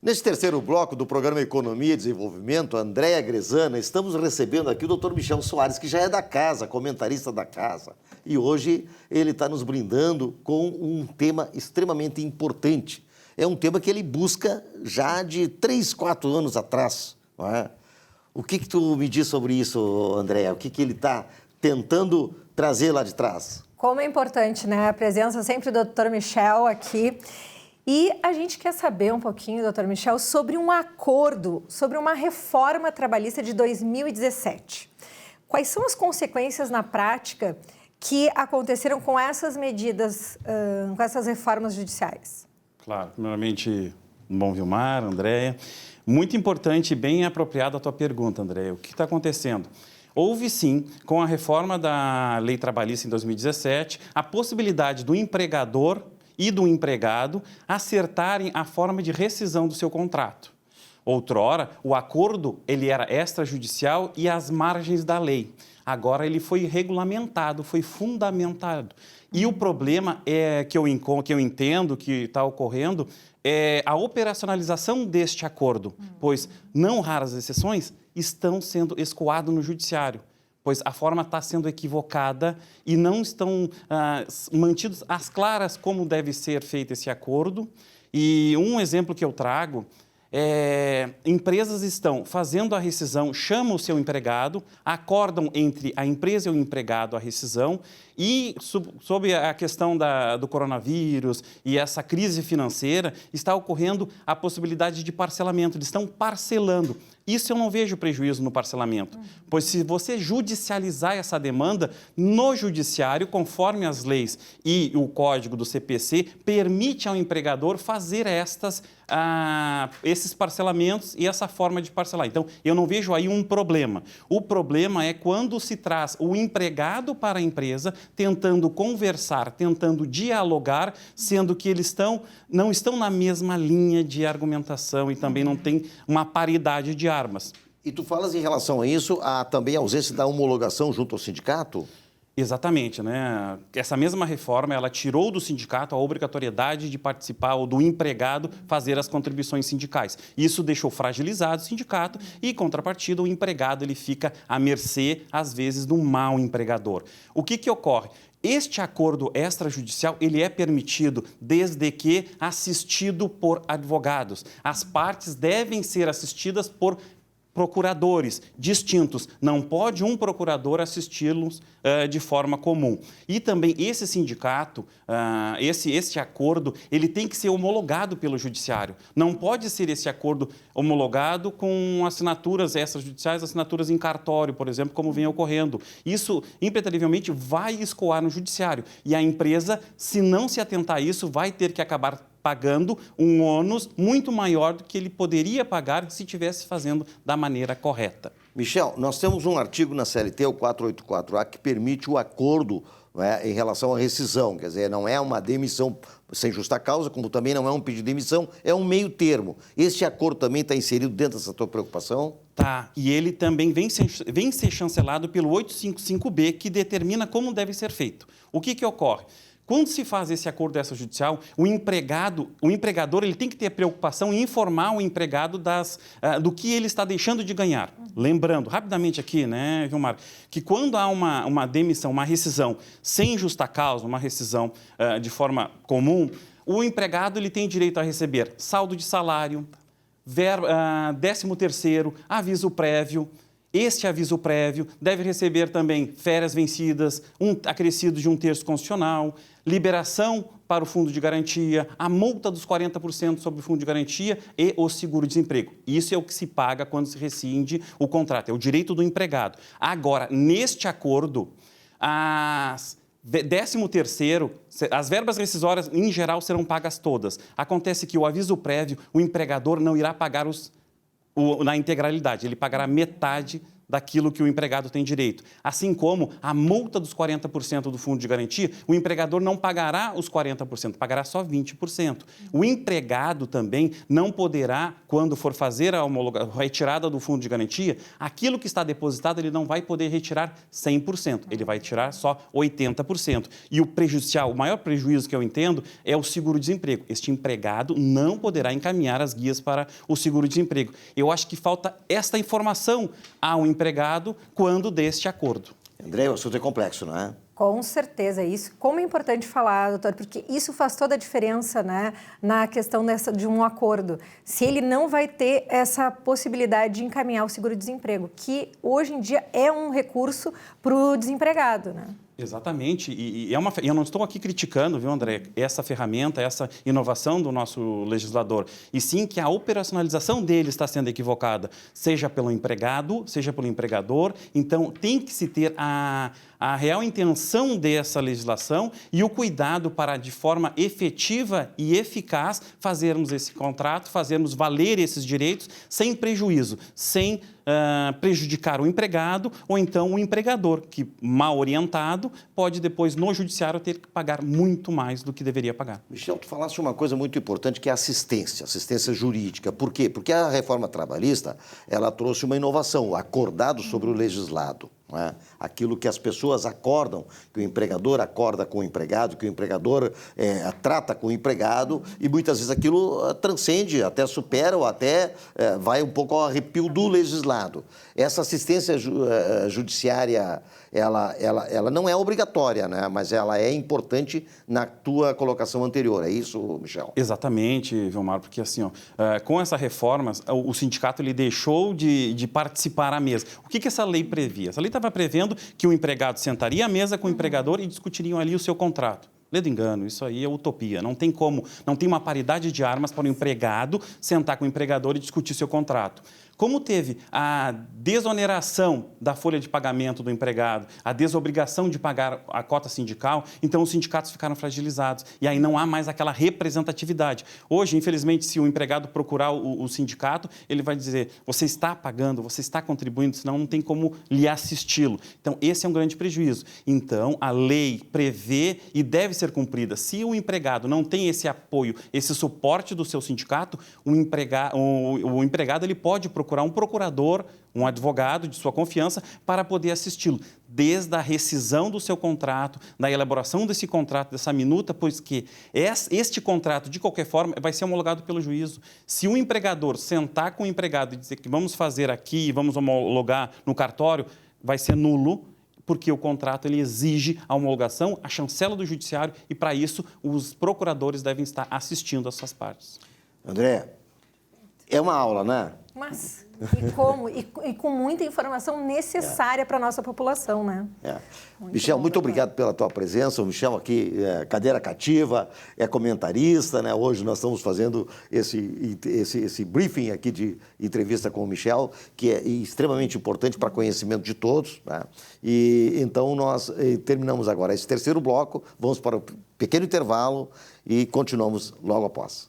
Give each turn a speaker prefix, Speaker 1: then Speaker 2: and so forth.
Speaker 1: Neste terceiro bloco do programa Economia e Desenvolvimento, Andréa Grezana, estamos recebendo aqui o Dr. Michel Soares, que já é da casa, comentarista da casa. E hoje ele está nos brindando com um tema extremamente importante. É um tema que ele busca já de 3, 4 anos atrás. Não é? O que tu me diz sobre isso, Andréa? O que ele está tentando trazer lá de trás?
Speaker 2: Como é importante, né? A presença sempre do Dr. Michel aqui. E a gente quer saber um pouquinho, doutor Michel, sobre um acordo, sobre uma reforma trabalhista de 2017. Quais são as consequências na prática que aconteceram com essas medidas, com essas reformas judiciais?
Speaker 3: Claro, primeiramente, bom Vilmar, Andréia. Muito importante e bem apropriada a tua pergunta, Andréia. O que está acontecendo? Houve, sim, com a reforma da lei trabalhista em 2017, a possibilidade do empregador e do empregado acertarem a forma de rescisão do seu contrato. Outrora, o acordo ele era extrajudicial e às margens da lei. Agora ele foi regulamentado, foi fundamentado. E o problema é que eu entendo que está ocorrendo é a operacionalização deste acordo, pois não raras exceções estão sendo escoadas no judiciário, pois a forma está sendo equivocada e não estão mantidos às claras como deve ser feito esse acordo. E um exemplo que eu trago empresas estão fazendo a rescisão, chamam o seu empregado, acordam entre a empresa e o empregado a rescisão e, sob a questão do coronavírus e essa crise financeira, está ocorrendo a possibilidade de parcelamento, eles estão parcelando. Isso eu não vejo prejuízo no parcelamento, pois se você judicializar essa demanda, no judiciário, conforme as leis e o código do CPC, permite ao empregador fazer esses parcelamentos e essa forma de parcelar. Então, eu não vejo aí um problema. O problema é quando se traz o empregado para a empresa, tentando conversar, tentando dialogar, sendo que eles não estão na mesma linha de argumentação e também não tem uma paridade de armas.
Speaker 1: E tu falas em relação a isso, também a ausência da homologação junto ao sindicato?
Speaker 3: Exatamente, né? Essa mesma reforma, ela tirou do sindicato a obrigatoriedade de participar ou do empregado fazer as contribuições sindicais. Isso deixou fragilizado o sindicato e, em contrapartida, o empregado ele fica à mercê, às vezes, do mau empregador. O que ocorre? Este acordo extrajudicial, ele é permitido desde que assistido por advogados. As partes devem ser assistidas por procuradores distintos. Não pode um procurador assisti-los de forma comum. E também esse sindicato, este acordo, ele tem que ser homologado pelo judiciário. Não pode ser esse acordo homologado com assinaturas extrajudiciais, assinaturas em cartório, por exemplo, como vem ocorrendo. Isso, impreterivelmente, vai escoar no judiciário. E a empresa, se não se atentar a isso, vai ter que acabar pagando um ônus muito maior do que ele poderia pagar se estivesse fazendo da maneira correta.
Speaker 1: Michel, nós temos um artigo na CLT, o 484A, que permite o acordo, né, em relação à rescisão. Quer dizer, não é uma demissão sem justa causa, como também não é um pedido de demissão, é um meio termo. Este acordo também está inserido dentro dessa tua preocupação?
Speaker 3: Tá, e ele também vem ser chancelado pelo 855B, que determina como deve ser feito. O que ocorre? Quando se faz esse acordo extrajudicial, o empregador ele tem que ter preocupação em informar o empregado do que ele está deixando de ganhar. Lembrando, rapidamente aqui, né, Vilmar, que quando há uma demissão, uma rescisão sem justa causa, uma rescisão de forma comum, o empregado ele tem direito a receber saldo de salário, 13º, aviso prévio. Este aviso prévio deve receber também férias vencidas, acrescido de 1/3 constitucional, liberação para o fundo de garantia, a multa dos 40% sobre o fundo de garantia e o seguro-desemprego. Isso é o que se paga quando se rescinde o contrato, é o direito do empregado. Agora, neste acordo, 13º, as verbas rescisórias, em geral, serão pagas todas. Acontece que o aviso prévio, o empregador não irá pagar na integralidade, ele pagará metade daquilo que o empregado tem direito. Assim como a multa dos 40% do fundo de garantia, o empregador não pagará os 40%, pagará só 20%. O empregado também não poderá, quando for fazer a retirada do fundo de garantia, aquilo que está depositado ele não vai poder retirar 100%, ele vai tirar só 80%. E o prejudicial, o maior prejuízo que eu entendo é o seguro-desemprego. Este empregado não poderá encaminhar as guias para o seguro-desemprego. Eu acho que falta esta informação ao empregado quando deste acordo.
Speaker 1: André, o assunto é complexo, não é?
Speaker 2: Com certeza, isso. Como é importante falar, doutor, porque isso faz toda a diferença, né, na questão de um acordo. Se ele não vai ter essa possibilidade de encaminhar o seguro-desemprego, que hoje em dia é um recurso para o desempregado, né?
Speaker 3: Exatamente, e eu não estou aqui criticando, viu, André, essa ferramenta, essa inovação do nosso legislador, e sim que a operacionalização dele está sendo equivocada, seja pelo empregado, seja pelo empregador. Então, tem que se ter a real intenção dessa legislação e o cuidado para, de forma efetiva e eficaz, fazermos esse contrato, fazermos valer esses direitos sem prejuízo, sem prejudicar o empregado ou então o empregador, que, mal orientado, pode depois, no judiciário, ter que pagar muito mais do que deveria pagar.
Speaker 1: Michel, tu falaste uma coisa muito importante, que é a assistência jurídica. Por quê? Porque a reforma trabalhista, ela trouxe uma inovação, acordado sobre o legislado. Não é? Aquilo que as pessoas acordam, que o empregador acorda com o empregado, que o empregador trata com o empregado, e muitas vezes aquilo transcende, até supera ou até vai um pouco ao arrepio do legislado. Essa assistência judiciária, ela não é obrigatória, né? Mas ela é importante na tua colocação anterior. É isso, Michel?
Speaker 3: Exatamente, Vilmar, porque assim, com essa reforma, o sindicato ele deixou de participar à mesa. O que essa lei previa? Essa lei estava prevendo que o empregado sentaria à mesa com o empregador e discutiriam ali o seu contrato. Ledo engano, isso aí é utopia. Não tem como, não tem uma paridade de armas para o empregado sentar com o empregador e discutir seu contrato. Como teve a desoneração da folha de pagamento do empregado, a desobrigação de pagar a cota sindical, então os sindicatos ficaram fragilizados e aí não há mais aquela representatividade. Hoje, infelizmente, se o empregado procurar o sindicato, ele vai dizer: você está pagando, você está contribuindo, senão não tem como lhe assisti-lo. Então, esse é um grande prejuízo. Então, a lei prevê e deve ser cumprida. Se o empregado não tem esse apoio, esse suporte do seu sindicato, o empregado ele pode procurar um procurador, um advogado de sua confiança para poder assisti-lo, desde a rescisão do seu contrato, da elaboração desse contrato, dessa minuta, pois que este contrato, de qualquer forma, vai ser homologado pelo juízo. Se o empregador sentar com o empregado e dizer que vamos fazer aqui, vamos homologar no cartório, vai ser nulo, porque o contrato ele exige a homologação, a chancela do judiciário, e para isso os procuradores devem estar assistindo as suas partes.
Speaker 1: André, é uma aula, né?
Speaker 2: Mas, e como? E com muita informação necessária para a nossa população, né?
Speaker 1: Michel, muito obrigado pela tua presença. O Michel aqui, cadeira cativa, é comentarista, né? Hoje nós estamos fazendo esse briefing aqui de entrevista com o Michel, que é extremamente importante para conhecimento de todos, né? E então nós terminamos agora esse terceiro bloco, vamos para o pequeno intervalo e continuamos logo após.